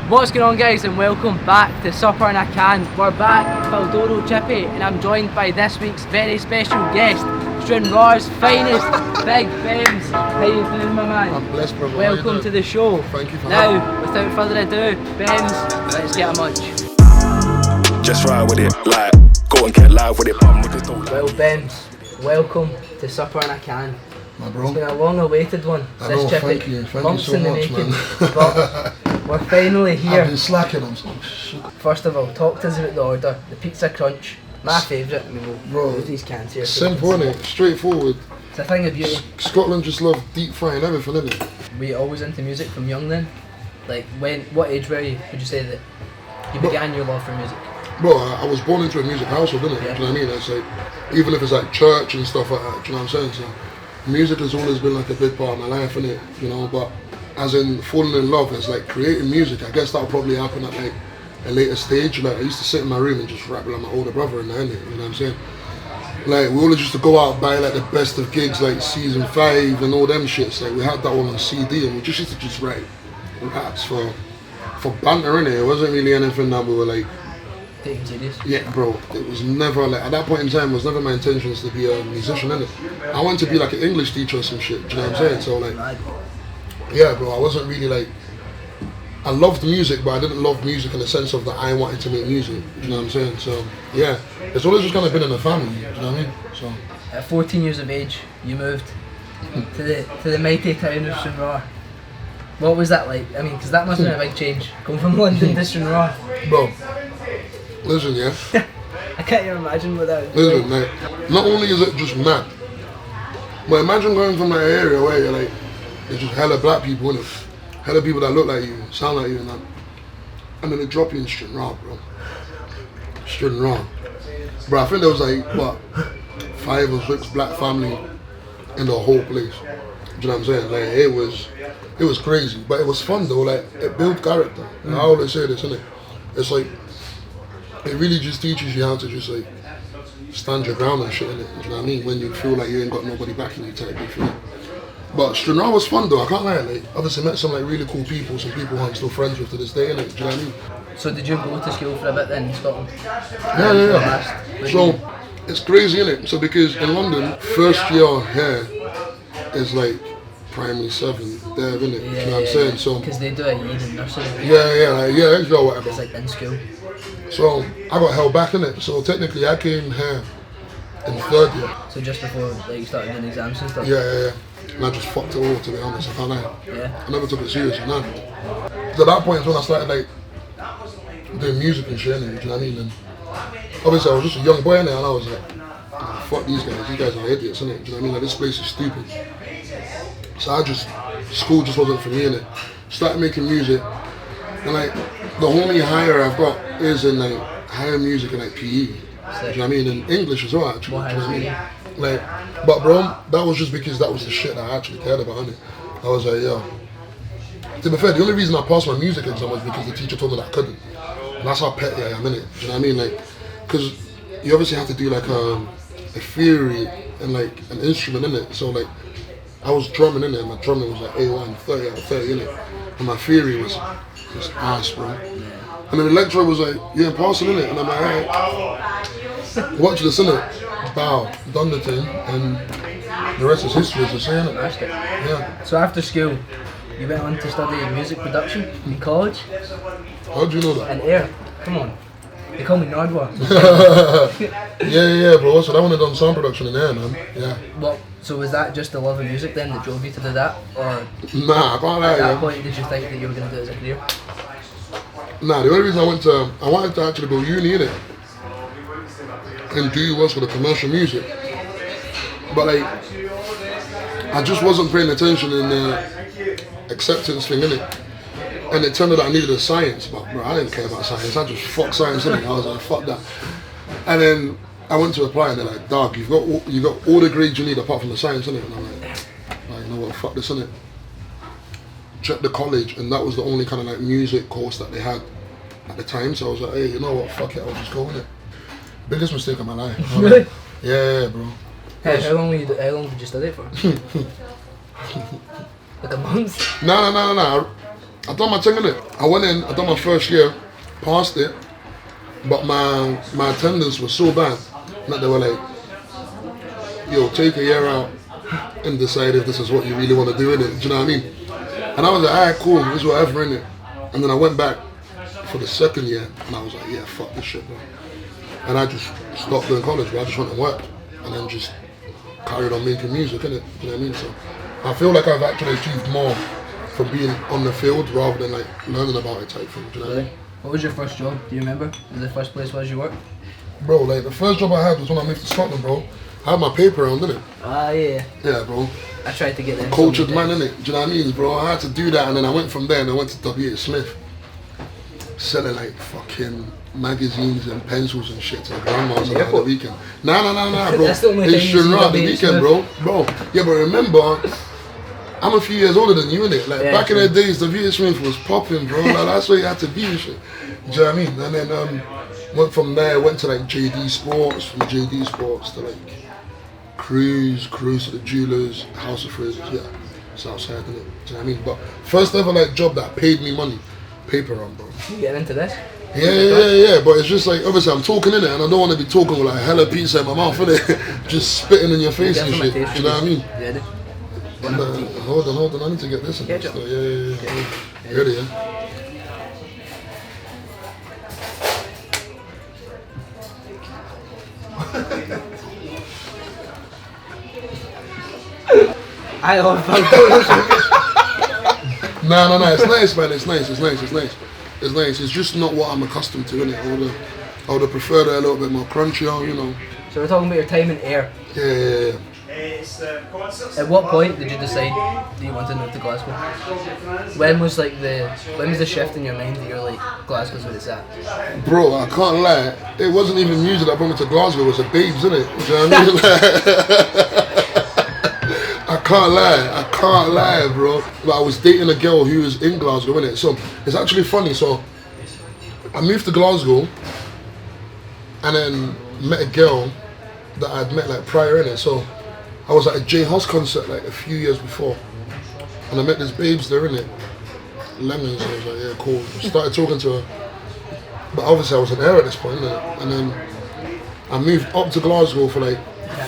What's going on, guys, and welcome back to Supper and a Can. We're back, Faldoro Chippy, and I'm joined by this week's very special guest, Stranraer's finest, Big Bemz. How you doing, my man? I'm blessed, brother. Welcome to the show. Thank you for having me. Now, without further ado, Bemz, let's get a munch. Just ride with it, like, go and get live with it, but niggas don't. Well, Bemz, welcome to Supper and a Can. My bro. It's been a long-awaited one. I know, thank you so much, man. But we're finally here. I've been slacking, I'm so shit. First of all, talk to us about the order. The pizza crunch, my favourite. I mean, we'll Bro, use these cans here. simple, innit? Straightforward. It's a thing of beauty. Scotland just love deep frying everything, innit? Were you always into music from young then? Like, what age were you, would you say that you began your love for music? Bro, I was born into a music household, innit? Yeah. Do you know what I mean? It's like, even if it's like church and stuff like that, do you know what I'm saying? So, music has always been like a big part of my life, innit? You know, but as in falling in love as like creating music, I guess that'll probably happen at like a later stage. Like I used to sit in my room and just rap like my older brother in the end, you know what I'm saying? Like we always used to go out and buy like the best of gigs like season 5 and all them shits. Like we had that all on CD and we just used to just write raps for banter, innit? It wasn't really anything that we were like Taking serious? yeah, bro, it was never like, at that point in time, it was never my intentions to be a musician, innit? I wanted to be like an English teacher or some shit, do you know what I'm saying? So like, yeah, bro, I wasn't really like, I loved music, but I didn't love music in the sense of that I wanted to make music, do you know what I'm saying? So, yeah, it's always just kind of been in the family, do you know what I mean? So, At 14 years of age, you moved to the mighty town of Stranraer. What was that like? I mean, because that must have been a big change, going from London to Stranraer. bro, listen, yeah? I can't even imagine what that would be Listen, like. like, not only is it just mad, but imagine going from an area where you're like, there's just hella black people in it, hella people that look like you, sound like you and that, and then they drop you in Stranraer, bro. Stranraer. Bro, I think there was like, what, 5 or 6 black family in the whole place. Do you know what I'm saying? Like, it was crazy, but it was fun though, like, it built character. And I always say this, innit? It's like, it really just teaches you how to just like, stand your ground and shit, innit? Do you know what I mean? When you feel like you ain't got nobody backing you type of thing. But Stranraer was fun though, I can't lie, like, obviously met some like really cool people, some people who I'm still friends with to this day, innit? Do you know what I mean? So did you go to school for a bit then in Scotland? Yeah. So, it's crazy, innit? So because in London, first year here is like primary 7 there, innit? Do you know what I'm saying? So, because they do a year in nursery. Yeah, whatever. It's like in school. So, I got held back, innit? So technically I came here in 3rd year. So just before like you started doing exams and stuff? Yeah. And I just fucked it all, to be honest, I can't lie. Yeah. I never took it seriously, none. So at that point is when I started like doing music and shit, innit? Do you know what I mean? And obviously I was just a young boy, innit? And I was like, oh, fuck these guys are idiots, innit? Do you know what I mean? Like this place is stupid. So school just wasn't for me, innit? Started making music, and like the only higher I've got is in like higher music and like PE. Do you know what I mean? And English as well, actually. Do you know what I mean? Like, but bro, that was just because that was the shit that I actually cared about, innit? I was like, yo. To be fair, the only reason I passed my music exam was because the teacher told me that I couldn't. And that's how petty I am, innit? Do you know what I mean? Like, because you obviously have to do like a theory and like an instrument, innit? So like, I was drumming, innit? And my drumming was like A1, 30 out of 30, innit? And my theory was ass, bro. And then the lecturer was like, you ain't passing, innit? And I'm like, alright. Watch this, innit? Bow, done the thing, and the rest is history, as I say, innit? Yeah. So after school, you went on to study music production in college? How do you know that? And Air, come on. They call me Nardwa. Yeah, bro. So I wanted done sound production in there, man. Yeah. Well, so was that just the love of music then that drove you to do that? Or Nah, I can't lie. at that point did you think that you were going to do it as a career? Nah, the only reason I wanted to actually go uni, innit? And do was for the commercial music. But like, I just wasn't paying attention in the acceptance thing, innit? And it turned out that I needed a science, but bro, I didn't care about science. I just fucked science, innit? I was like, fuck that. And then I went to apply and they're like, dog, you got all the grades you need apart from the science, innit? And I'm like, you know what, fuck this, innit? Checked the college and that was the only kind of like music course that they had at the time. So I was like, hey, you know what, fuck it, I'll just go in it. Biggest mistake of my life. Really? Yeah, bro. Hey, how long did you study it for? Like a month? No. I done my thing in it. I went in, I done my first year, passed it, but my attendance was so bad that they were like, yo, take a year out and decide if this is what you really want to do in it. Do you know what I mean? And I was like, alright, cool, this is whatever in it. And then I went back for the second year and I was like, yeah, fuck this shit, bro. And I just stopped doing college, bro. I just went and worked and then just carried on making music, innit? You know what I mean? So I feel like I've actually achieved more from being on the field rather than like learning about it type thing. Do you know what I mean? What was your first job? Do you remember? The first place was you worked? Bro, like the first job I had was when I moved to Scotland, bro. I had my paper round, didn't it? Ah, yeah. Yeah, bro. I tried to get them. Cultured man, innit? Do you know what I mean, bro? I had to do that and then I went from there and I went to W.H. Smith. Selling like fucking magazines and pencils and shit to grandmas on the weekend. Nah, bro. That's the only it's thing you Stranraer see the weekend, bro. Yeah, but remember, I'm a few years older than you, innit? Like, back in the days, the W.H. Smith was popping, bro. Like, that's where you had to be and shit. Do you know what I mean? And then, went from there, went to like JD Sports, from JD Sports to like Cruise to the Jewelers, House of Fraser, yeah. Southside, innit? Do you know what I mean? But first ever like job that paid me money, paper run, bro. You getting into this? Yeah, but it's just like, obviously I'm talking in it and I don't want to be talking with like hella pizza in my mouth, innit? Just spitting in your face and shit, do you know what I mean? Yeah, Hold on, I need to get this in. Yeah. Ready, yeah? I love No, it's nice, man. It's nice. It's just not what I'm accustomed to, innit? I would have preferred it a little bit more crunchier, you know. So we're talking about your time in air. Yeah. At what point did you decide that you wanted to move to Glasgow? When was the shift in your mind that you're like, Glasgow's where it's at? Bro, I can't lie. It wasn't even music that brought me to Glasgow. It was the babes, innit? Do you know what I mean? I can't lie, bro. But I was dating a girl who was in Glasgow, innit? So it's actually funny. So I moved to Glasgow and then met a girl that I'd met like prior, innit? So I was at a J House concert like a few years before and I met this babes there, innit? Lemons. I was like, yeah, cool. Started talking to her. But obviously I was an air at this point, innit? And then I moved up to Glasgow for like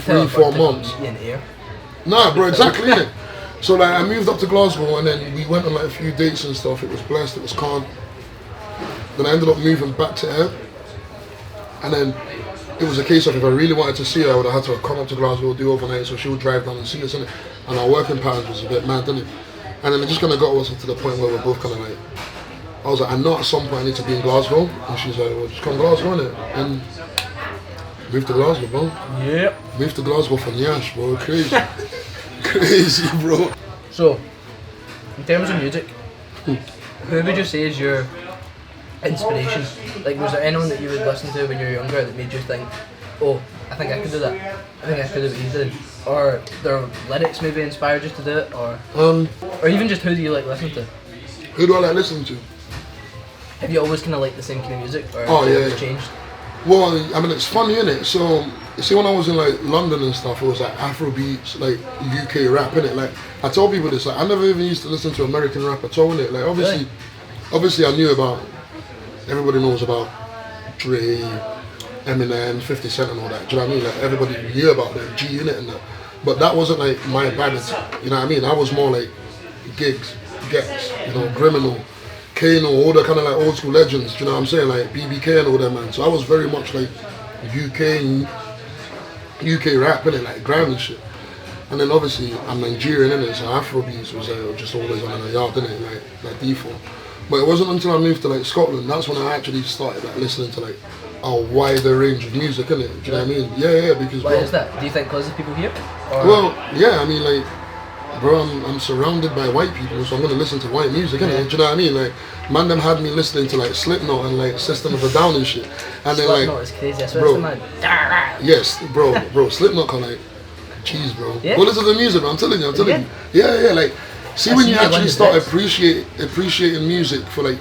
3-4 months. Nah, bro, exactly, innit? So like I moved up to Glasgow and then we went on like a few dates and stuff. It was blessed, it was calm. Then I ended up moving back to Air. And then it was a case of if I really wanted to see her, I would have had to come up to Glasgow, do overnight, so she would drive down and see us, innit? And our working patterns was a bit mad, didn't it? And then it just kind of got us to the point where we're both kind of like, I was like, I know at some point I need to be in Glasgow. And she's like, well, just come to Glasgow, innit? And moved to Glasgow, bro. Yep. Moved to Glasgow for Nyash, bro. Crazy. Crazy, bro. So, in terms of music, who would you say is your inspiration? Like, was there anyone that you would listen to when you were younger that made you think, oh, I think I could do that. I think I could do what you did. Or their lyrics maybe inspired you to do it, or even just who do you like listening to? Who do I like listening to? Have you always kind of liked the same kind of music, or has it always changed? Well, I mean, it's funny, innit? So, you see, when I was in like London and stuff, it was like Afro beats, like UK rap, innit? Like, I tell people this, like, I never even used to listen to American rap at all, innit? Like, obviously, I knew about. Everybody knows about Dre, Eminem, 50 Cent, and all that. Do you know what I mean? Like, everybody knew about them, G Unit and that. But that wasn't like my baddest. You know what I mean? I was more like Gigs, Gets, you know, Criminal, Kano, all the kind of like old school legends. Do you know what I'm saying? Like BBK and all that, man. So I was very much like UK rap, innit? Like grime and shit. And then obviously I'm Nigerian, innit? So Afrobeats was just always on in the yard, innit? Like default. But it wasn't until I moved to like Scotland, that's when I actually started like listening to like a wider range of music, innit? Do you know what I mean? Yeah, because why is that? Do you think because of people here? Or? Well, yeah, I mean like, bro, I'm surrounded by white people, so I'm gonna listen to white music, innit? Do you know what I mean? Like, man, them had me listening to like Slipknot and like System of a Down and shit. And then Slipknot is crazy, I swear bro, to man. Yes, bro, Slipknot can like, jeez, bro. Yeah. Go listen to the music, bro. I'm telling you. Yeah, like, see when you actually start appreciating music for like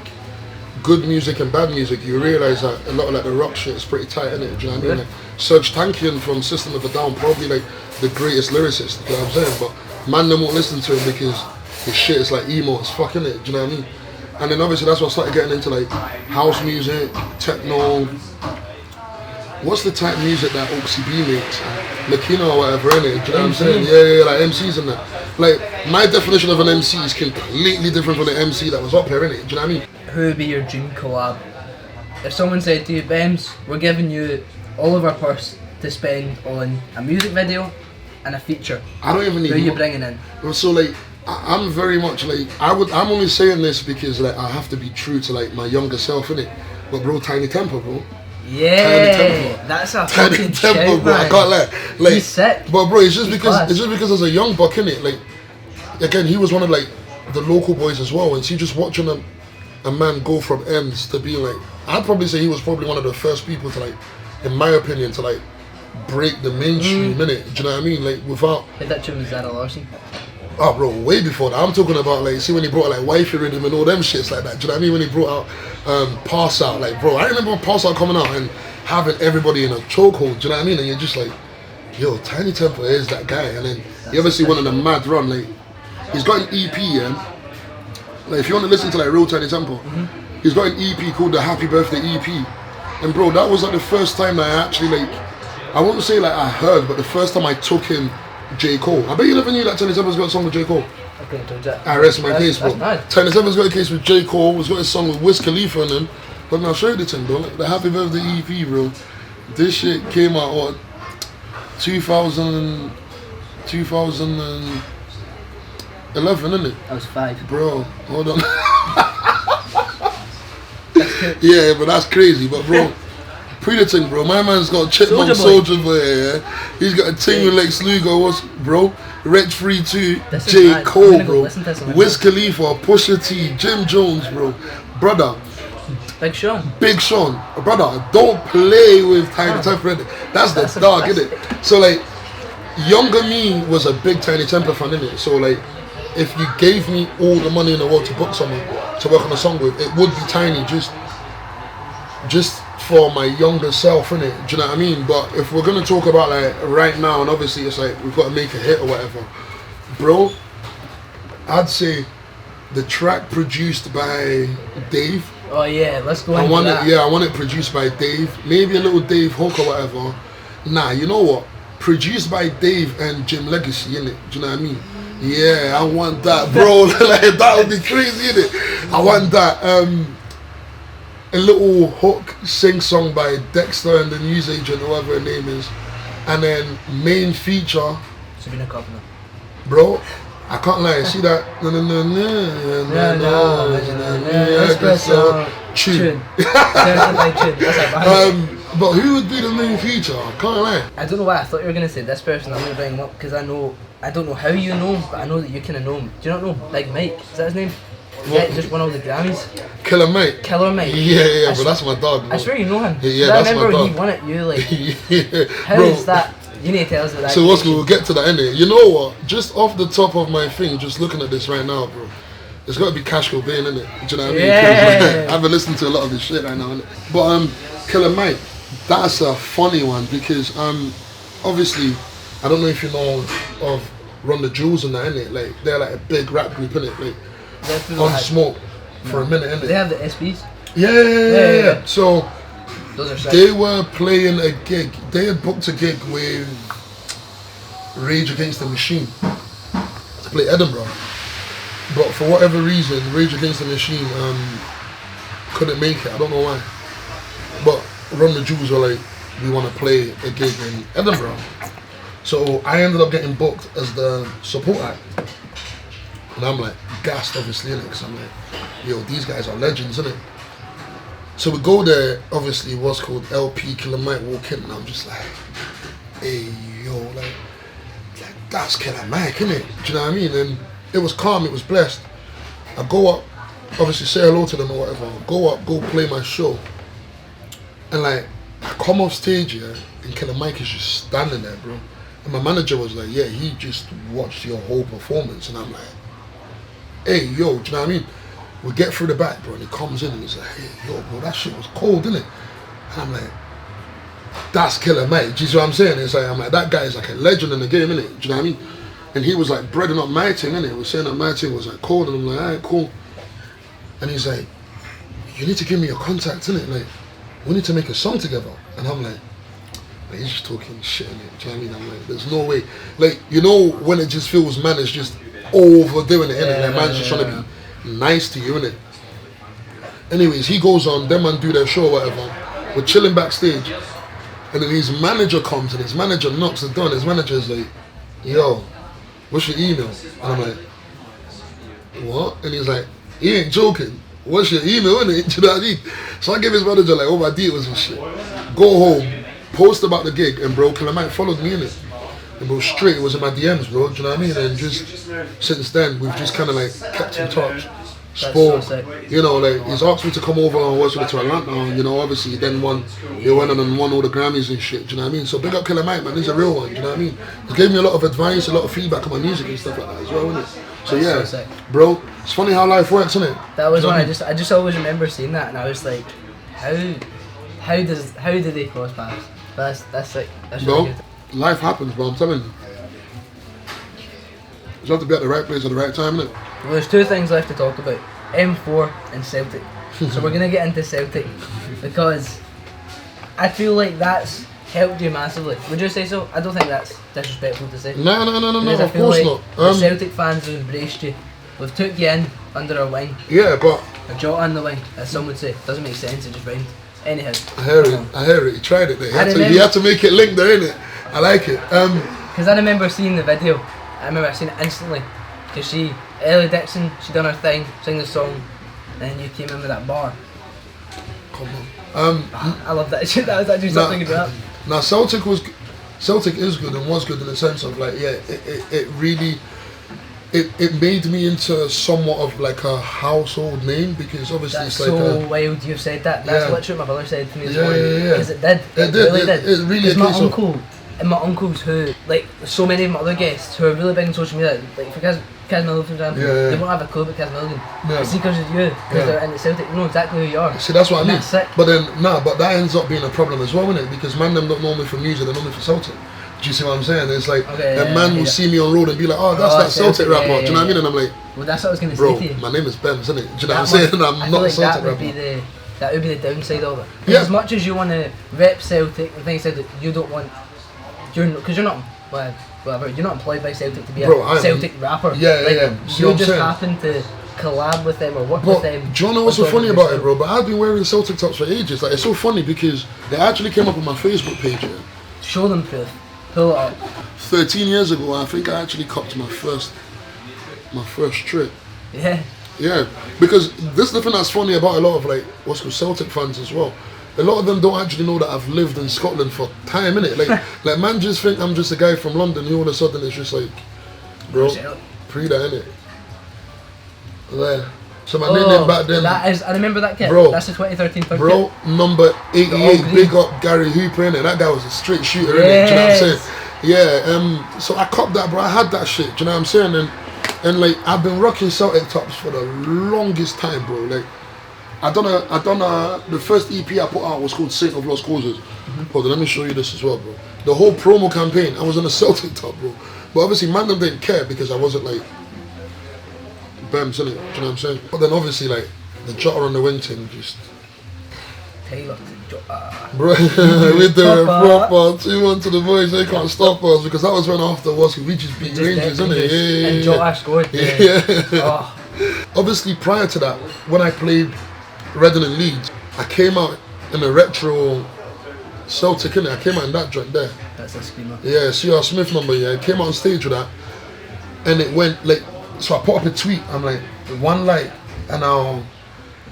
good music and bad music, you realise that a lot of like the rock shit is pretty tight, innit? Do you know what I mean? Like, Serge Tankian from System of a Down, probably like the greatest lyricist, you know what I'm saying? But man, them won't listen to him because his shit is like emo as fuck, innit? Do you know what I mean? And then obviously that's what I started getting into, like house music, techno. What's the type of music that Oxy B makes? Makina or whatever, innit? Do you know what I'm saying? Yeah, like MCs and that. Like, my definition of an MC is completely different from the MC that was up here, innit? Do you know what I mean? Who would be your dream collab? If someone said to you, Bemz, we're giving you all of our purse to spend on a music video and a feature. I don't even need. Who are you bringing in? So like, I'm very much like, I'm only saying this because like I have to be true to like my younger self, innit? But bro, Tiny Temper, bro. Yeah, that's a Tiny fucking Temper, shout, bro. man. I can't lie. Like, He's sick. But bro, it's just because He's as a young buck, innit? Like, again, he was one of like the local boys as well, and see, just watching a man go from ends to being like, I'd probably say he was probably one of the first people to like, in my opinion, to like break the mainstream, innit? Do you know what I mean? Like, without. Hey, that tune was Zara Larson. Oh bro, way before that. I'm talking about like, see when he brought like Wifey Rhythm and all them shits like that. Do you know what I mean? When he brought out Pass Out, like bro, I remember Pass Out coming out and having everybody in a chokehold. Do you know what I mean? And you're just like, yo, Tiny Temper is that guy. And then you ever see one of the mad run, like he's got an EP, yeah. Like if you want to listen to like real Tiny Temper, he's got an EP called the Happy Birthday EP. And bro, that was like the first time that I actually like, I wouldn't say like I heard, but the first time I took in J. Cole. I bet you never knew that Tiny Temper's got a song with J. Cole. Okay, told that. I rest my case, bro. Nice. Tiny Temper's got a case with J. Cole. He's got a song with Wiz Khalifa and them. But now show you the thing, bro. Like, the Happy Birthday EP, bro. This shit came out what 2011, isn't it? I was 5. Bro, hold on. Yeah, but that's crazy. But bro, pre-the-ting, bro. My man's got Chipmunk Soulja Boy, yeah. He's got a ting with Lex Luger, what's, bro? Reg Free 2, J. Cole, bro. Wiz Khalifa, Pusha T, Jim Jones, bro. Brother. Big Sean. Big Sean. Brother, don't play with Tiny Temper. That's the dog, innit? So, like, younger me was a big Tiny Temper fan, innit? So, like, if you gave me all the money in the world to book someone to work on a song with, it would be Tiny, just for my younger self, innit? Do you know what I mean? But if we're gonna talk about like right now, and obviously it's like we've got to make a hit or whatever, bro, I'd say the track produced by Dave. Oh yeah, let's go into that. I want it produced by Dave. Maybe a little Dave hook or whatever. Nah, you know what? Produced by Dave and Jim Legacy, innit? Do you know what I mean? Yeah, I want that, bro. Like that would be crazy, innit? I want that. A little hook sing song by Dexter and the news agent, whoever her name is, and then main feature Sabrina Carpenter. Bro, I can't lie, see that tune. But who would be the main feature? I can't lie. I don't know why I thought you were gonna say this person. I'm gonna bring him up because I don't know how you know him, but I know that you kind of know him. Do you not know Big Mike? Is that his name? Yeah, just won all the Grammys. Killer Mike. Killer Mike. Yeah, but that's my dog, bro. I swear you know him. Yeah, I that's my remember dog. he won it. You like. Yeah, How bro. is that? You need to tell us that. So what's good? We'll get to that, innit? You know what? Just off the top of my thing, just looking at this right now, bro. It's got to be Cash Cobain, innit? Do you know what I mean? Yeah. I've been listening to a lot of this shit right now, innit? But Killer Mike, that's a funny one because obviously, I don't know if you know of Run the Jewels and that, innit? Like they're like a big rap group, innit? Like on Smoke for a minute, innit? They have the SBs. Yeah. So those are sick. they were playing a gig. They had booked a gig with Rage Against the Machine to play Edinburgh. But for whatever reason, Rage Against the Machine couldn't make it. I don't know why. But Run the Jewels were like, we want to play a gig in Edinburgh. So I ended up getting booked as the support act. And I'm like, gassed obviously, innit? Because I'm like, yo, these guys are legends, innit? So we go there, obviously what's called LP Killer Mike walk in, and I'm just like, hey, yo, like that's Killer Mike, innit? Do you know what I mean? And it was calm, it was blessed. I go up, obviously say hello to them or whatever, go up, go play my show. And like, I come off stage here, and Killer Mike is just standing there, bro. And my manager was like, yeah, he just watched your whole performance. And I'm like, hey, yo, do you know what I mean? We get through the back, bro, and he comes in and he's like, hey, yo, bro, that shit was cold, innit? And I'm like, that's Killer Mike. Do you see what I'm saying? It's like, I'm like, that guy is like a legend in the game, innit? Do you know what I mean? And he was like breading up my thing, innit? He was saying that my thing was like cold, and I'm like, alright, cool. And he's like, you need to give me your contact, innit? Like, we need to make a song together. And I'm like he's just talking shit, innit? Do you know what I mean? I'm like, there's no way. Like, you know when it just feels man is just overdoing it, innit? Like, man's just trying to be nice to you, innit? Anyways, he goes on, them man do their show or whatever. We're chilling backstage. And then his manager comes and his manager knocks the door and his manager's like, yo, what's your email? And I'm like, what? And he's like, he ain't joking. What's your email, innit? Do you know what I mean? So I give his manager like all my details and shit. Go home, post about the gig, and bro, Calamite followed me in it. And bro, straight, it was in my DMs, bro. Do you know what I mean? And just since then, we've just kind of like kept in touch. Spoke, you know, like he's asked me to come over and watch it to Atlanta, and you know, obviously he then won, he went on and won all the Grammys and shit. Do you know what I mean? So big up Killer Mike, man. He's a real one. Do you know what I mean? He gave me a lot of advice, a lot of feedback on my music and stuff like that as well, isn't it? So yeah, bro, it's funny how life works, isn't it? That was when I just always remember seeing that, and I was like, how do they cross paths? That's bro, really good. Life happens, bro. I'm telling you. You have to be at the right place at the right time, innit? Well, there's two things left to talk about, M4 and Celtic. So we're going to get into Celtic, because I feel like that's helped you massively. Would you say so? I don't think that's disrespectful to say. No, because of course like not. The Celtic fans have embraced you. We've took you in under our wing. Yeah, but... A jot on the wing, as some would say. Doesn't make sense, it just rhymed. Anyhow. I hear it. He tried it there. He had to make it link there, innit? I like it. Because I remember seeing the video. I remember seeing it instantly. Because Ellie Dixon, she done her thing, sang the song, and then you came in with that bar. Come on. I love that shit. That was actually something to rap. Now Celtic is good and was good in the sense of like, yeah, it really made me into somewhat of like a household name, because obviously that's it's like so wild you've said that. That's literally what my brother said to me this morning. Because it did. It really did. It really did. My uncle and my uncles who, like so many of my other guests who are really big on social media, like for Kaz Milligan for example, they won't have a clue about Kaz Milligan. But see, because of you, because they're in the Celtic, you know exactly who you are. See, that's what I mean. That's sick. But then, but that ends up being a problem as well, isn't it? Because man, them don't know me for music, they know me for Celtic. Do you see what I'm saying? It's like, a man will see me on road and be like, oh, that's that Celtic rapper. Do you know what I mean? And I'm like, well, that's what I was going to bro, say to you. My name is Bemz, isn't it? Do you know what I'm saying? I'm not a Celtic rapper. That would be the downside of it. Yeah. As much as you want to rep Celtic and things like that, you don't want, because you're not, whatever, you're not employed by Celtic to be a Celtic rapper. Yeah. You just happen to collab with them or work with them. Do you know what's so funny about it, bro? But I've been wearing Celtic tops for ages. Like, it's so funny because they actually came up on my Facebook page here. Show them proof. Pull it up. 13 years ago, I think I actually copped my first trip. Yeah. Yeah, because this is the thing that's funny about a lot of like what's called Celtic fans as well. A lot of them don't actually know that I've lived in Scotland for time, innit? Like man just think I'm just a guy from London who all of a sudden it's just like, bro, pre that, innit? There. So my nickname back then. That is, I remember that kid. Bro, that's the 2013 kit. Bro, number 88, big up Gary Hooper, innit? That guy was a straight shooter, innit? Do you know what I'm saying? Yeah, so I copped that, bro. I had that shit, do you know what I'm saying? And like I've been rocking Celtic tops for the longest time, bro. Like I done the first EP I put out was called Saint of Lost Causes. Hold on, let me show you this as well, bro. The whole promo campaign, I was on a Celtic top, bro. But obviously man them didn't care because I wasn't like Bemz, innit? Do you know what I'm saying? But then obviously like the jotter on the wing thing just Taylor, bro, we do it proper 2-1 to the boys, they can't stop us, because that was when after we just beat Rangers, innit? Yeah. And Joe Ash scored. Yeah. Obviously prior to that, when I played Reading and Leeds, I came out in a retro Celtic, innit? I came out in that joint there. That's a screamer. Yeah, CR Smith number, yeah. I came out on stage with that, and it went like, so I put up a tweet, I'm like, one like, and I'll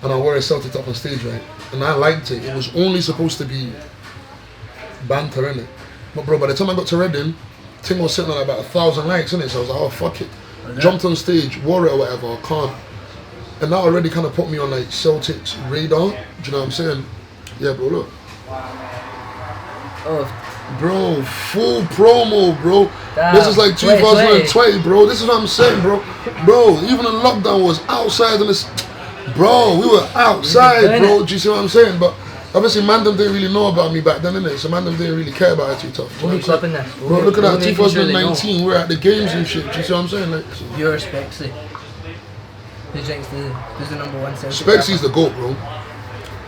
wear a Celtic top on stage, right? And I liked it. It was only supposed to be banter, innit? But bro, by the time I got to Reading, thing was sitting on about 1,000 likes, innit? So I was like, oh fuck it. Jumped on stage, wore it or whatever, I can't. And that already kind of put me on like Celtic's radar. Do you know what I'm saying? Yeah, bro, look. Oh. Bro, full promo, bro. Damn. This is like 2020, bro. This is what I'm saying, bro. Bro, even in lockdown was outside in this. Bro, we were outside, bro. Do you see what I'm saying? But obviously, man, them didn't really know about me back then, innit? So man, them didn't really care about it too tough. We'll be clipping this. Bro, look at that, 2019. We're at the games and shit. Do you see what I'm saying? Like, so. Your respect, see. Who do you think's who's the number one Celtic? Spexy's the GOAT, bro.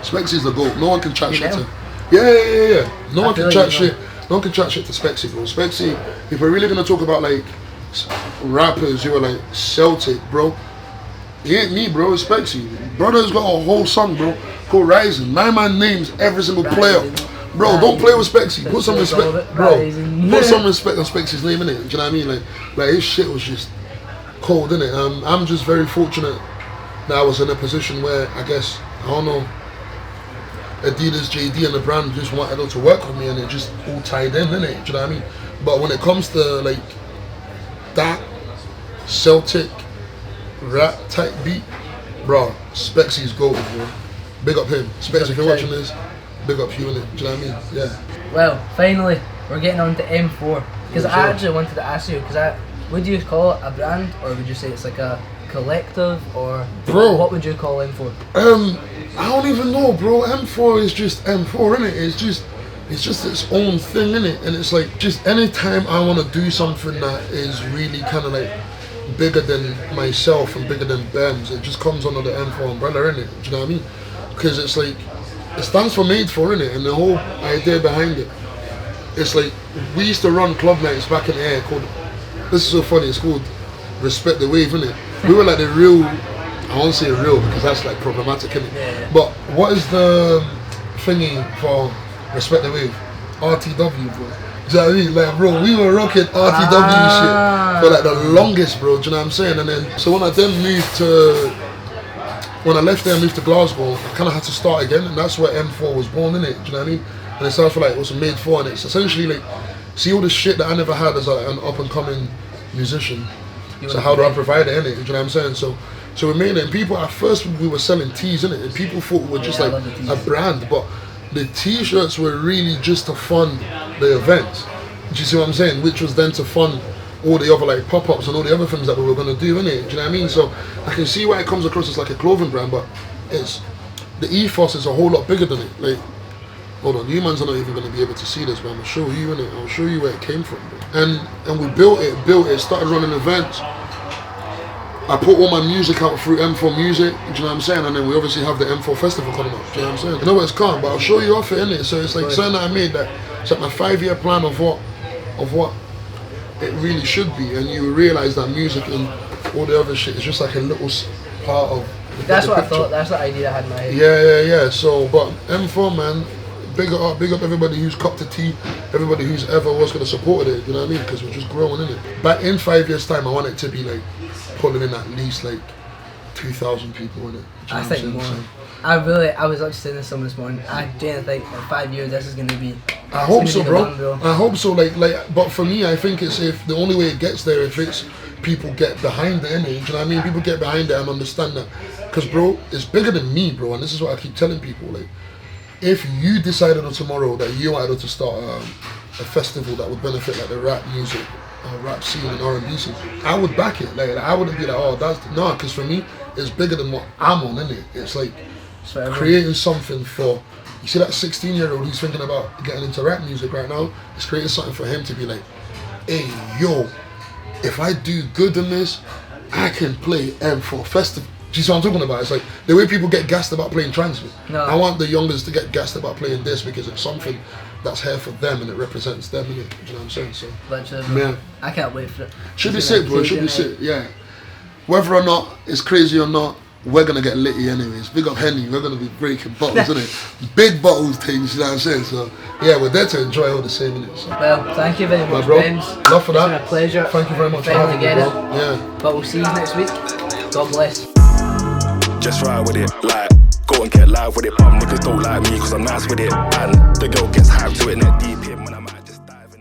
Spexy's the GOAT. No one can chat shit know? to. Yeah. No one can feel chat like shit. No one can chat shit to Spexy, bro. Spexy, if we're really gonna talk about like rappers who are like Celtic, bro, he ain't me, bro. It's Spexy. Brother's got a whole song, bro, called Rising. My man names every single player. Bro, don't play with Spexy. Put some respect, bro. Put some respect on Spexy's name, innit? Do you know what I mean? Like his shit was just cold, innit? I'm just very fortunate that I was in a position where I guess, I don't know, Adidas, JD and the brand just wanted to work with me, and it just all tied in, innit? Do you know what I mean? But when it comes to like that Celtic rap type beat, bro, Spexy's golden, bro. Big up him. Specs, if you're watching this, big up you, innit? Do you know what I mean? Yeah. Well, finally, we're getting on to M4. Because I actually wanted to ask you, would you call it a brand, or would you say it's like a collective, or bro, what would you call M4? I don't even know, bro. M4 is just M4, innit? It's just its own thing, innit? And it's like, just anytime I want to do something that is really kind of like bigger than myself and bigger than Bemz, it just comes under the M4 umbrella, innit? Do you know what I mean? Because it's like, it stands for made for, innit? And the whole idea behind it, it's like, we used to run club nights back in the air called, this is so funny, it's called Respect the Wave, innit? We were like the real, I won't say real because that's like problematic, innit? Yeah. But what is the thingy for Respect the Wave? RTW, bro. Do you know what I mean? Like, bro, we were rocking RTW shit for like the longest, bro. Do you know what I'm saying? And then, so when I left there and moved to Glasgow, I kind of had to start again, and that's where M4 was born, innit? Do you know what I mean? And it starts for like, it was made for, and it's essentially like, see all the shit that I never had as like an up and coming musician. So how do I provide it, innit? Do you know what I'm saying? So we made it, and people, at first we were selling tees, innit? And people thought we were just like a brand, but the t-shirts were really just to fund the events. Do you see what I'm saying? Which was then to fund all the other like pop-ups and all the other things that we were gonna do, innit? Do you know what I mean? So I can see why it comes across as like a clothing brand, but it's, the ethos is a whole lot bigger than it. Like, hold on, you mans are not even gonna be able to see this, but I'm gonna show you, innit? I'll show you where it came from, bro. And we built it, started running events. I put all my music out through M4 Music, do you know what I'm saying? And then we obviously have the M4 Festival coming up, do you know what I'm saying? I know where it's come, but I'll show you off it, innit? So it's like something that I made, that it's like my 5-year plan of what it really should be, and you realise that music and all the other shit is just like a little part of the That's what picture. I thought, that's the idea I had in my head. Yeah. So, but M4, man, big up everybody who's copped a tea, everybody who's ever was going to support it, you know what I mean? Because we're just growing, innit? Back in 5 years' time, I want it to be like, pulling in at least like 2,000 people in it. I think more. So, I was actually saying this someone this morning. I genuinely think in 5 years this is going to be. I hope so, bro. I hope so. Like, but for me, I think it's if the only way it gets there if it's people get behind it, innit? Do you know what I mean? People get behind it and understand that, because bro, it's bigger than me, bro. And this is what I keep telling people. Like, if you decided on tomorrow that you wanted to start a festival that would benefit like the rap music, rap scene and R&B scene, I would back it. Like, I wouldn't be like, oh, that's no, because for me, it's bigger than what I'm on, innit? It's like creating something for. You see that 16-year-old who's thinking about getting into rap music right now? It's creating something for him to be like, hey, yo, if I do good in this, I can play M4 Festival. Do you see what I'm talking about? It's like the way people get gassed about playing transfer. No. I want the youngers to get gassed about playing this because it's something that's here for them and it represents them, innit? Do you know what I'm saying? So, yeah. I can't wait for it. Should be sick, bro. Should be sick, yeah. Whether or not it's crazy or not, we're gonna get litty anyways. Big up Henny, we're gonna be breaking bottles, innit? Big bottles things, you know what I'm saying? So yeah, we're there to enjoy all the same, innit? So. Well, thank you very much, bro. Bemz. Love for that. It's been a pleasure. Thank you very much for having me, bro. Yeah. But we'll see you next week. God bless. Just ride with it, like, go and get live with it. Niggas don't like me cause I'm nice with it. And the girl gets hyped to it, net deep in when I'm